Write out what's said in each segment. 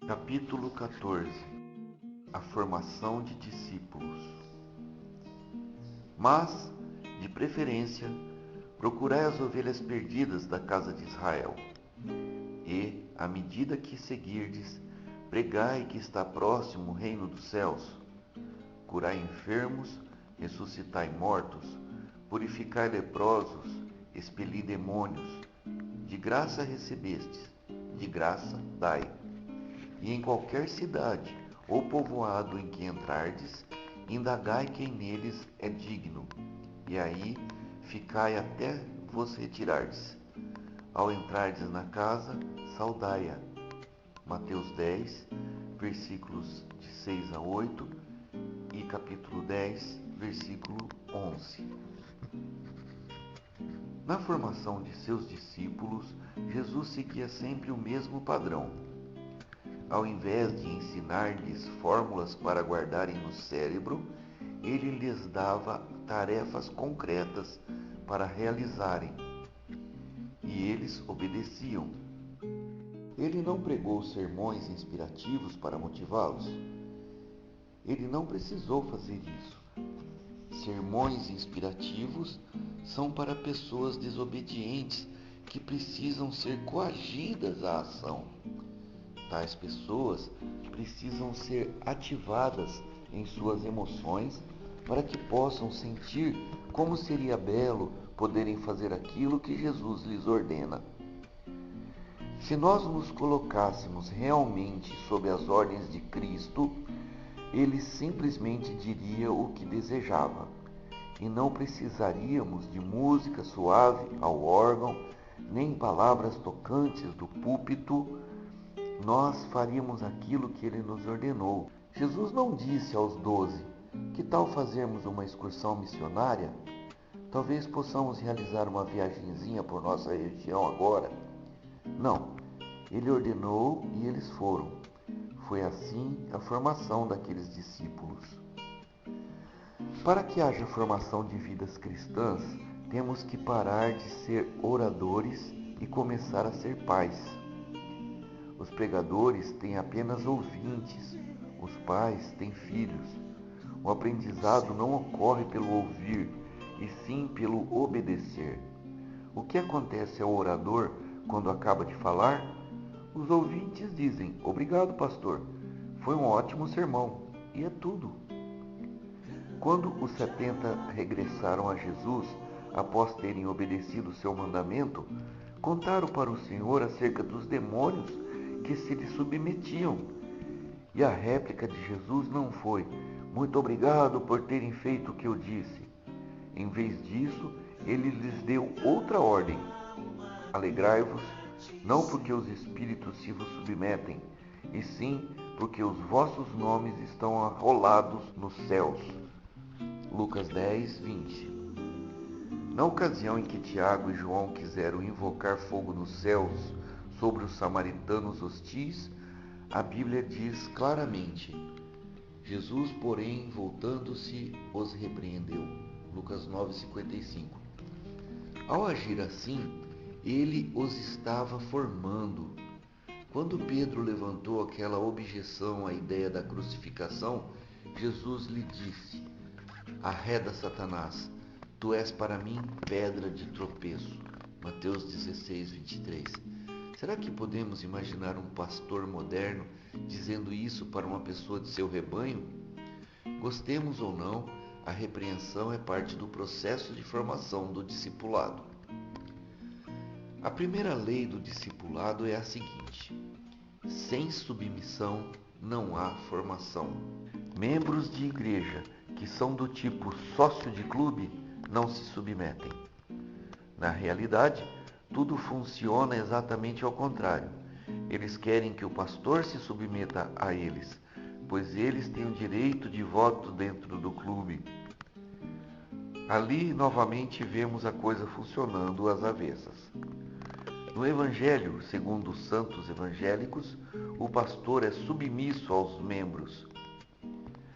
Capítulo 14. A formação de discípulos. Mas, de preferência, procurai as ovelhas perdidas da casa de Israel. E, à medida que seguirdes, pregai que está próximo o reino dos céus. Curai enfermos, ressuscitai mortos, purificai leprosos, expeli demônios. De graça recebestes, de graça dai. E em qualquer cidade ou povoado em que entrardes, indagai quem neles é digno, e aí ficai até vos retirardes. Ao entrardes na casa, saudai-a. Mateus 10, versículos de 6 a 8 e capítulo 10, versículo 11. Na formação de seus discípulos, Jesus seguia sempre o mesmo padrão. Ao invés de ensinar-lhes fórmulas para guardarem no cérebro, ele lhes dava tarefas concretas para realizarem, e eles obedeciam. Ele não pregou sermões inspirativos para motivá-los. Ele não precisou fazer isso. Sermões inspirativos são para pessoas desobedientes que precisam ser coagidas à ação. Tais pessoas precisam ser ativadas em suas emoções para que possam sentir como seria belo poderem fazer aquilo que Jesus lhes ordena. Se nós nos colocássemos realmente sob as ordens de Cristo, ele simplesmente diria o que desejava, e não precisaríamos de música suave ao órgão, nem palavras tocantes do púlpito. Nós faríamos aquilo que ele nos ordenou. Jesus não disse aos 12, que tal fazermos uma excursão missionária? Talvez possamos realizar uma viagenzinha por nossa região agora. Não, ele ordenou e eles foram. Foi assim a formação daqueles discípulos. Para que haja formação de vidas cristãs, temos que parar de ser oradores e começar a ser pais. Os pregadores têm apenas ouvintes, os pais têm filhos. O aprendizado não ocorre pelo ouvir, e sim pelo obedecer. O que acontece ao orador quando acaba de falar? Os ouvintes dizem: "Obrigado, pastor, foi um ótimo sermão", e é tudo. Quando os 70 regressaram a Jesus, após terem obedecido seu mandamento, contaram para o Senhor acerca dos demônios que se lhe submetiam. E a réplica de Jesus não foi: "Muito obrigado por terem feito o que eu disse". Em vez disso, ele lhes deu outra ordem: "Alegrai-vos, não porque os espíritos se vos submetem, e sim porque os vossos nomes estão arrolados nos céus". Lucas 10, 20. Na ocasião em que Tiago e João quiseram invocar fogo nos céus sobre os samaritanos hostis, a Bíblia diz claramente: Jesus, porém, voltando-se, os repreendeu. Lucas 9:55. Ao agir assim, ele os estava formando. Quando Pedro levantou aquela objeção à ideia da crucificação, Jesus lhe disse: "Arreda, Satanás, tu és para mim pedra de tropeço". Mateus 16:23. Será que podemos imaginar um pastor moderno dizendo isso para uma pessoa de seu rebanho? Gostemos ou não, a repreensão é parte do processo de formação do discipulado. A primeira lei do discipulado é a seguinte: sem submissão não há formação. Membros de igreja que são do tipo sócio de clube não se submetem. Na realidade, tudo funciona exatamente ao contrário. Eles querem que o pastor se submeta a eles, pois eles têm o direito de voto dentro do clube. Ali, novamente, vemos a coisa funcionando às avessas. No Evangelho, segundo os santos evangélicos, o pastor é submisso aos membros.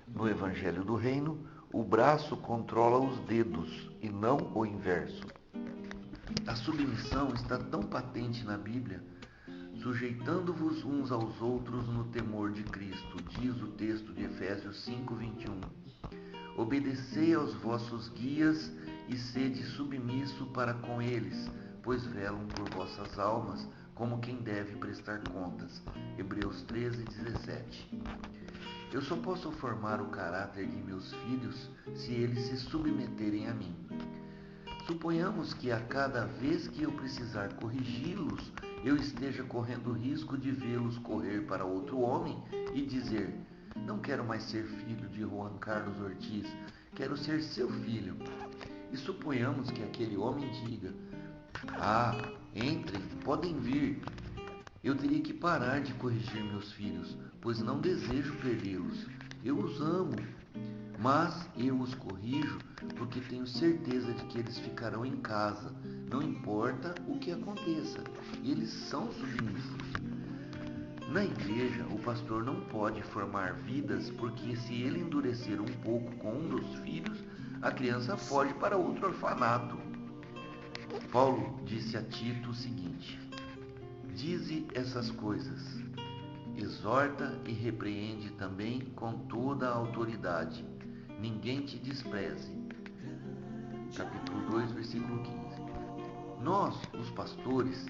No Evangelho do Reino, o braço controla os dedos e não o inverso. A submissão está tão patente na Bíblia, sujeitando-vos uns aos outros no temor de Cristo, diz o texto de Efésios 5:21. Obedecei aos vossos guias e sede submisso para com eles, pois velam por vossas almas, como quem deve prestar contas. Hebreus 13:17. Eu só posso formar o caráter de meus filhos se eles se submeterem a mim. Suponhamos que a cada vez que eu precisar corrigi-los, eu esteja correndo o risco de vê-los correr para outro homem e dizer: não quero mais ser filho de Juan Carlos Ortiz, quero ser seu filho. E suponhamos que aquele homem diga: entrem, podem vir. Eu teria que parar de corrigir meus filhos, pois não desejo perdê-los. Eu os amo, mas eu os corrijo porque tenho certeza de que eles ficarão em casa, não importa o que aconteça, e eles são submissos. Na igreja, o pastor não pode formar vidas, porque se ele endurecer um pouco com um dos filhos, a criança foge para outro orfanato. Paulo disse a Tito o seguinte: dize essas coisas, exorta e repreende também com toda a autoridade. Ninguém te despreze. Capítulo 2, versículo 15. Nós, os pastores,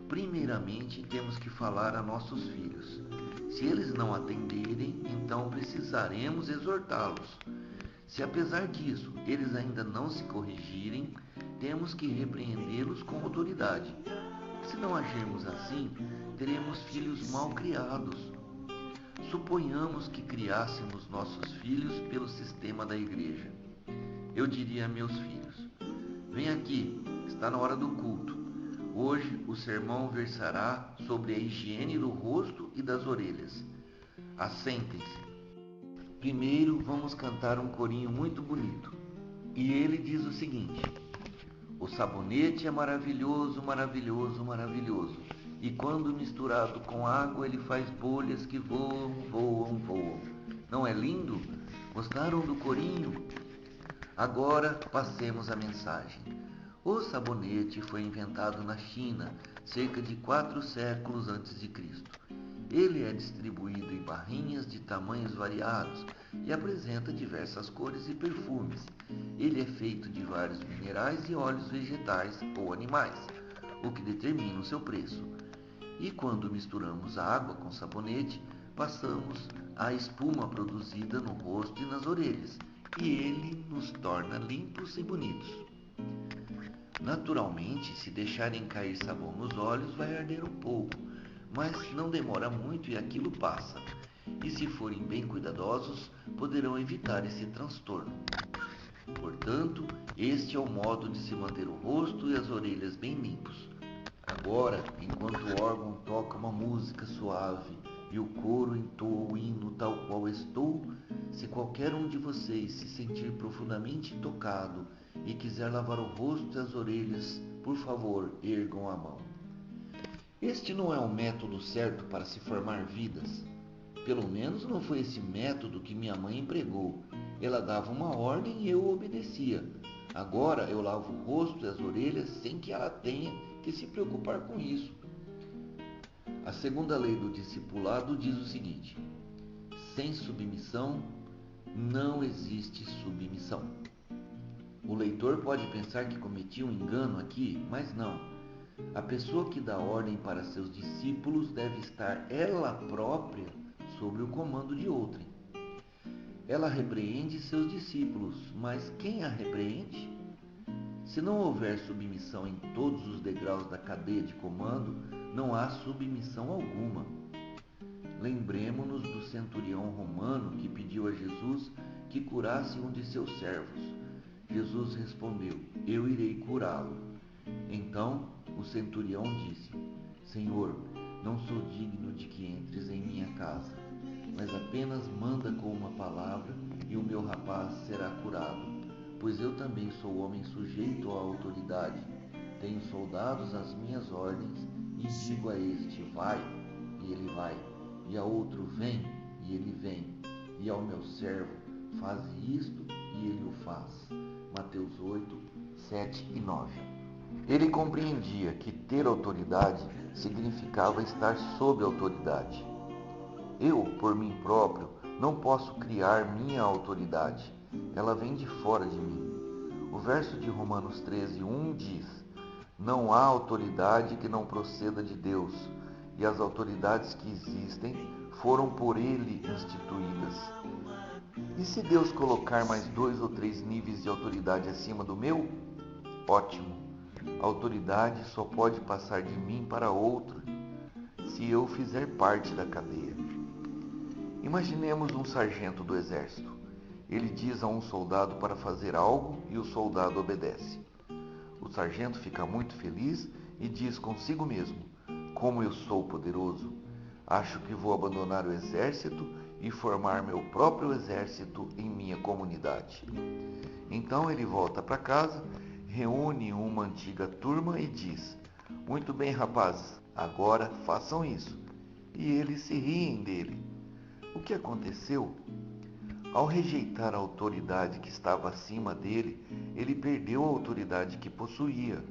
primeiramente temos que falar a nossos filhos. Se eles não atenderem, então precisaremos exortá-los. Se apesar disso eles ainda não se corrigirem, temos que repreendê-los com autoridade. Se não agirmos assim, teremos filhos mal criados. Suponhamos que criássemos nossos filhos pelo sistema da igreja. Eu diria a meus filhos: vem aqui, está na hora do culto. Hoje o sermão versará sobre a higiene do rosto e das orelhas. Assentem-se. Primeiro vamos cantar um corinho muito bonito. E ele diz o seguinte: o sabonete é maravilhoso, maravilhoso, maravilhoso. E quando misturado com água ele faz bolhas que voam, voam, voam. Não é lindo? Gostaram do corinho? Agora passemos à mensagem. O sabonete foi inventado na China, cerca de 4 séculos antes de Cristo. Ele é distribuído em barrinhas de tamanhos variados e apresenta diversas cores e perfumes. Ele é feito de vários minerais e óleos vegetais ou animais, o que determina o seu preço. E quando misturamos a água com sabonete, passamos a espuma produzida no rosto e nas orelhas, e ele nos torna limpos e bonitos. Naturalmente, se deixarem cair sabão nos olhos, vai arder um pouco, mas não demora muito e aquilo passa. E se forem bem cuidadosos, poderão evitar esse transtorno. Portanto, este é o modo de se manter o rosto e as orelhas bem limpos. Agora, enquanto o órgão toca uma música suave e o coro entoa o hino tal qual estou, se qualquer um de vocês se sentir profundamente tocado e quiser lavar o rosto e as orelhas, por favor, ergam a mão. Este não é o método certo para se formar vidas. Pelo menos não foi esse método que minha mãe empregou. Ela dava uma ordem e eu obedecia. Agora eu lavo o rosto e as orelhas sem que ela tenha que se preocupar com isso. A segunda lei do discipulado diz o seguinte: sem submissão não existe submissão. O leitor pode pensar que cometi um engano aqui, mas não. A pessoa que dá ordem para seus discípulos deve estar ela própria sob o comando de outrem. Ela repreende seus discípulos, mas quem a repreende? Se não houver submissão em todos os degraus da cadeia de comando, não há submissão alguma. Lembremo-nos do centurião romano que pediu a Jesus que curasse um de seus servos. Jesus respondeu: eu irei curá-lo. Então o centurião disse: Senhor, não sou digno de que entres em minha casa, mas apenas manda com uma palavra e o meu rapaz será curado, pois eu também sou homem sujeito à autoridade. Tenho soldados às minhas ordens e digo a este: vai, e ele vai, e a outro: vem, e ele vem, e ao meu servo: faze isto, e ele o faz. Mateus 8, 7 e 9. Ele compreendia que ter autoridade significava estar sob autoridade. Eu, por mim próprio, não posso criar minha autoridade. Ela vem de fora de mim. O verso de Romanos 13:1 diz: não há autoridade que não proceda de Deus, e as autoridades que existem foram por Ele instituídas. E se Deus colocar mais 2 ou 3 níveis de autoridade acima do meu? Ótimo! A autoridade só pode passar de mim para outro se eu fizer parte da cadeia. Imaginemos um sargento do exército. Ele diz a um soldado para fazer algo e o soldado obedece. O sargento fica muito feliz e diz consigo mesmo: como eu sou poderoso, acho que vou abandonar o exército e formar meu próprio exército em minha comunidade. Então ele volta para casa, reúne uma antiga turma e diz: muito bem, rapazes, agora façam isso. E eles se riem dele. O que aconteceu? Ao rejeitar a autoridade que estava acima dele, ele perdeu a autoridade que possuía.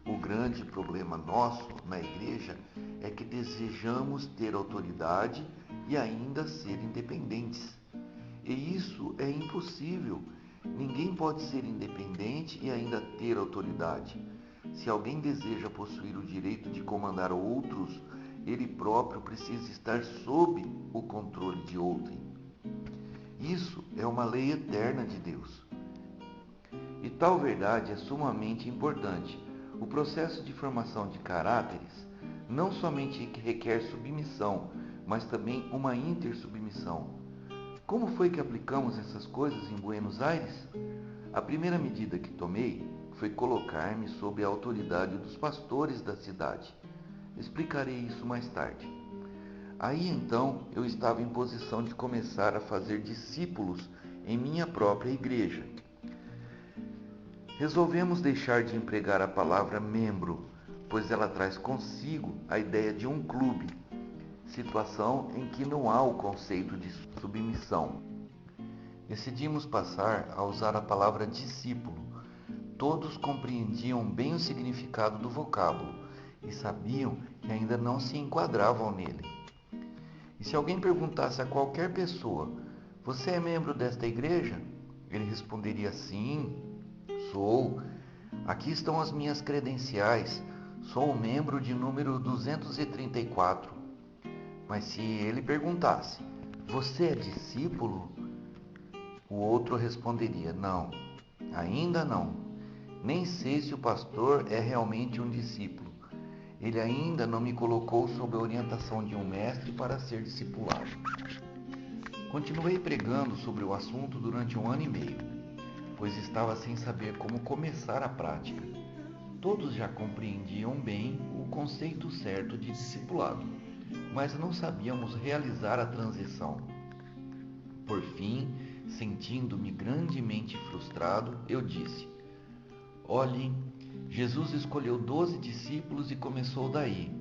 O grande problema nosso na igreja é que desejamos ter autoridade e ainda ser independentes. E isso é impossível. Ninguém pode ser independente e ainda ter autoridade. Se alguém deseja possuir o direito de comandar outros, ele próprio precisa estar sob o controle de outrem. Isso é uma lei eterna de Deus. E tal verdade é sumamente importante. O processo de formação de caráteres não somente requer submissão, mas também uma intersubmissão. Como foi que aplicamos essas coisas em Buenos Aires? A primeira medida que tomei foi colocar-me sob a autoridade dos pastores da cidade. Explicarei isso mais tarde. Aí então eu estava em posição de começar a fazer discípulos em minha própria igreja. Resolvemos deixar de empregar a palavra membro, pois ela traz consigo a ideia de um clube, situação em que não há o conceito de submissão. Decidimos passar a usar a palavra discípulo. Todos compreendiam bem o significado do vocábulo e sabiam que ainda não se enquadravam nele. E se alguém perguntasse a qualquer pessoa: você é membro desta igreja? Ele responderia: sim, sou. Aqui estão as minhas credenciais. Sou o membro de número 234. Mas se ele perguntasse: você é discípulo? O outro responderia: não, ainda não. Nem sei se o pastor é realmente um discípulo. Ele ainda não me colocou sob a orientação de um mestre para ser discipulado. Continuei pregando sobre o assunto durante 1 ano e meio, pois estava sem saber como começar a prática. Todos já compreendiam bem o conceito certo de discipulado, mas não sabíamos realizar a transição. Por fim, sentindo-me grandemente frustrado, eu disse: olhem, Jesus escolheu 12 discípulos e começou daí.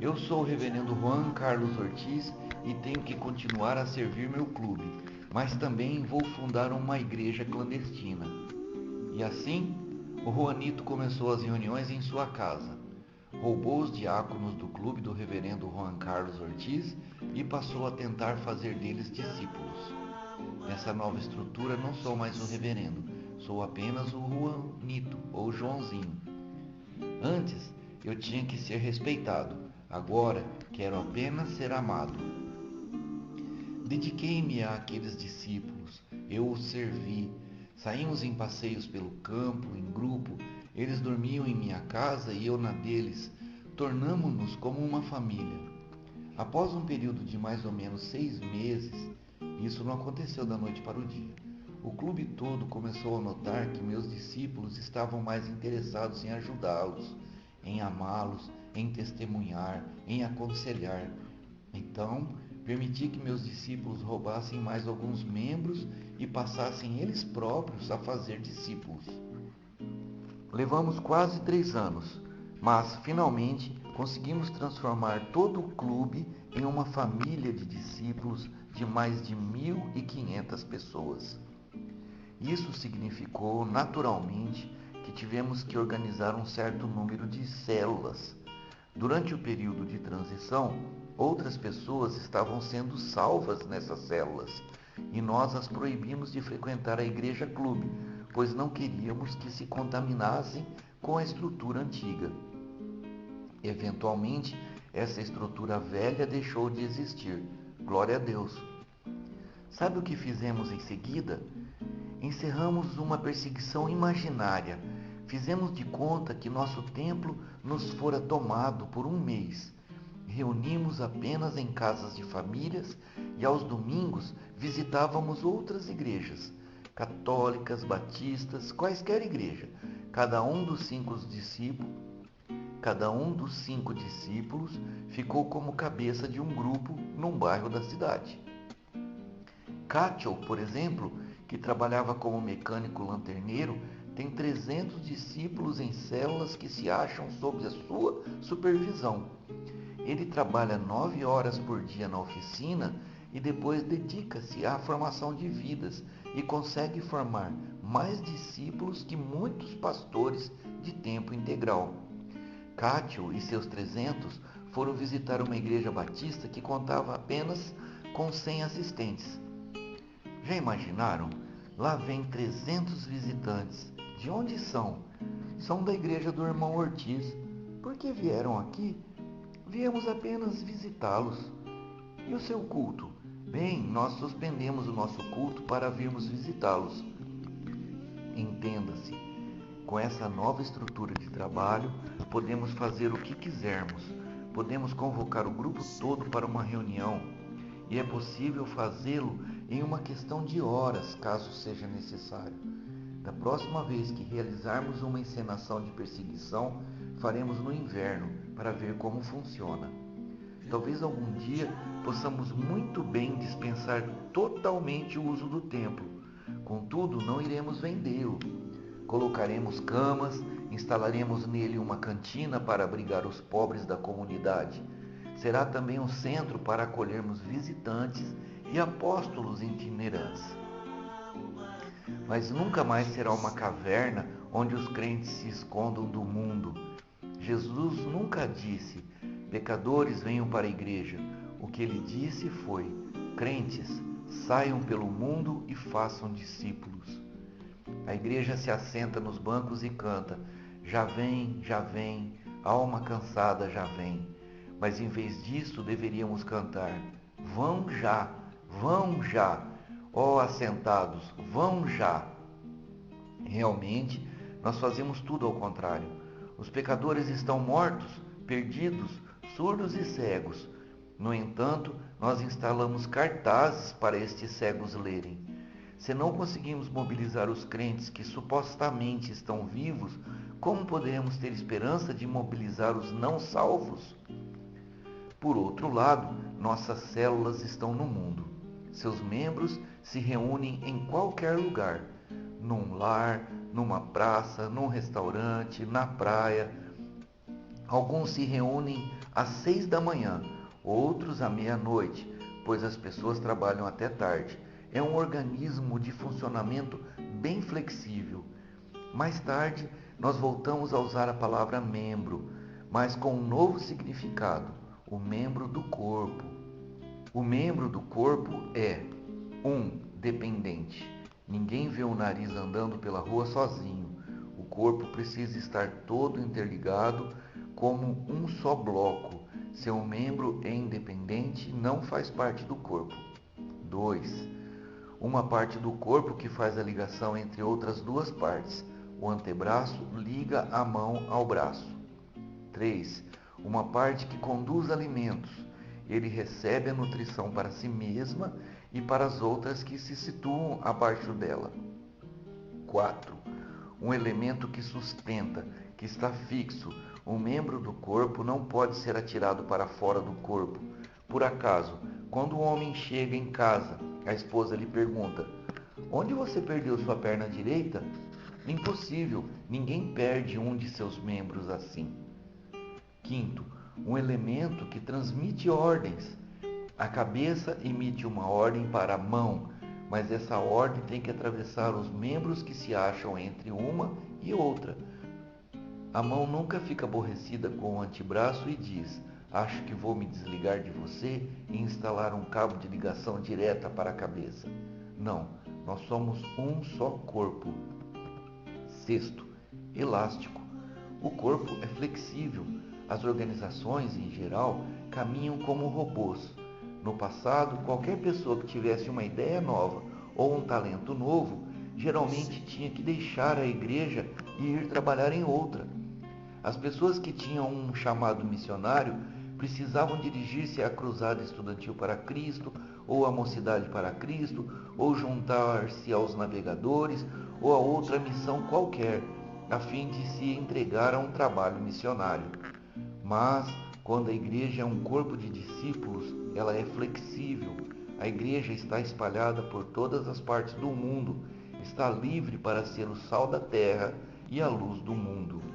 Eu sou o reverendo Juan Carlos Ortiz e tenho que continuar a servir meu clube, mas também vou fundar uma igreja clandestina. E assim, o Juanito começou as reuniões em sua casa. Roubou os diáconos do clube do reverendo Juan Carlos Ortiz e passou a tentar fazer deles discípulos. Nessa nova estrutura não sou mais o reverendo, sou apenas o Juanito ou Joãozinho. Antes eu tinha que ser respeitado, agora quero apenas ser amado. Dediquei-me àqueles discípulos, eu os servi. Saímos em passeios pelo campo, em grupo, eles dormiam em minha casa e eu na deles. Tornamo-nos como uma família. Após um período de mais ou menos 6 meses, isso não aconteceu da noite para o dia, o clube todo começou a notar que meus discípulos estavam mais interessados em ajudá-los, em amá-los, em testemunhar, em aconselhar. Então, permiti que meus discípulos roubassem mais alguns membros e passassem eles próprios a fazer discípulos. Levamos quase 3 anos, mas finalmente conseguimos transformar todo o clube em uma família de discípulos de mais de 1.500 pessoas. Isso significou naturalmente que tivemos que organizar um certo número de células. Durante o período de transição, outras pessoas estavam sendo salvas nessas células e nós as proibimos de frequentar a igreja clube, pois não queríamos que se contaminassem com a estrutura antiga. Eventualmente, essa estrutura velha deixou de existir. Glória a Deus. Sabe o que fizemos em seguida? Encerramos uma perseguição imaginária. Fizemos de conta que nosso templo nos fora tomado por um mês. Reunimos apenas em casas de famílias e aos domingos visitávamos outras igrejas, católicas, batistas, quaisquer igreja. Cada um dos cinco discípulos ficou como cabeça de um grupo num bairro da cidade. Cátio, por exemplo, que trabalhava como mecânico lanterneiro, tem 300 discípulos em células que se acham sob a sua supervisão. Ele trabalha 9 horas por dia na oficina e depois dedica-se à formação de vidas e consegue formar mais discípulos que muitos pastores de tempo integral. Cátio e seus 300 foram visitar uma igreja batista que contava apenas com 100 assistentes. Já imaginaram? Lá vem 300 visitantes. De onde são? São da igreja do irmão Ortiz. Por que vieram aqui? Viemos apenas visitá-los. E o seu culto? Bem, nós suspendemos o nosso culto para virmos visitá-los. Entenda-se, com essa nova estrutura de trabalho, podemos fazer o que quisermos. Podemos convocar o grupo todo para uma reunião. E é possível fazê-lo em uma questão de horas, caso seja necessário. Da próxima vez que realizarmos uma encenação de perseguição, faremos no inverno, para ver como funciona. Talvez algum dia possamos muito bem dispensar totalmente o uso do templo. Contudo, não iremos vendê-lo. Colocaremos camas, instalaremos nele uma cantina para abrigar os pobres da comunidade. Será também um centro para acolhermos visitantes e apóstolos itinerantes. Mas nunca mais será uma caverna onde os crentes se escondam do mundo. Jesus nunca disse: pecadores, venham para a igreja. O que ele disse foi: crentes, saiam pelo mundo e façam discípulos. A igreja se assenta nos bancos e canta: já vem, alma cansada já vem. Mas em vez disso deveríamos cantar: vão já, ó assentados, vão já. Realmente, nós fazemos tudo ao contrário. Os pecadores estão mortos, perdidos, surdos e cegos. No entanto, nós instalamos cartazes para estes cegos lerem. Se não conseguimos mobilizar os crentes que supostamente estão vivos, como poderemos ter esperança de mobilizar os não salvos? Por outro lado, nossas células estão no mundo. Seus membros se reúnem em qualquer lugar, num lar, numa praça, num restaurante, na praia. Alguns se reúnem às 6 da manhã, outros à meia-noite, pois as pessoas trabalham até tarde. É um organismo de funcionamento bem flexível. Mais tarde, nós voltamos a usar a palavra membro, mas com um novo significado: o membro do corpo. O membro do corpo é 1. Dependente. Ninguém vê o nariz andando pela rua sozinho. O corpo precisa estar todo interligado como um só bloco. Seu membro é independente, não faz parte do corpo. 2. Uma parte do corpo que faz a ligação entre outras duas partes. O antebraço liga a mão ao braço. 3. Uma parte que conduz alimentos. Ele recebe a nutrição para si mesma e para as outras que se situam abaixo dela. 4. Um elemento que sustenta, que está fixo. Um membro do corpo não pode ser atirado para fora do corpo. Por acaso, quando o homem chega em casa, a esposa lhe pergunta: onde você perdeu sua perna direita? Impossível, ninguém perde um de seus membros assim. 5. Um elemento que transmite ordens. A cabeça emite uma ordem para a mão, mas essa ordem tem que atravessar os membros que se acham entre uma E outra, a mão nunca fica aborrecida com o antebraço e diz: acho que vou me desligar de você e instalar um cabo de ligação direta para a cabeça. Não, nós somos um só corpo. Sexto, elástico. O corpo é flexível. As organizações, em geral, caminham como robôs. No passado, qualquer pessoa que tivesse uma ideia nova ou um talento novo, geralmente tinha que deixar a igreja e ir trabalhar em outra. As pessoas que tinham um chamado missionário precisavam dirigir-se à Cruzada Estudantil para Cristo, ou à Mocidade para Cristo, ou juntar-se aos navegadores, ou a outra missão qualquer, a fim de se entregar a um trabalho missionário. Mas, quando a igreja é um corpo de discípulos, ela é flexível. A igreja está espalhada por todas as partes do mundo, está livre para ser o sal da terra e a luz do mundo.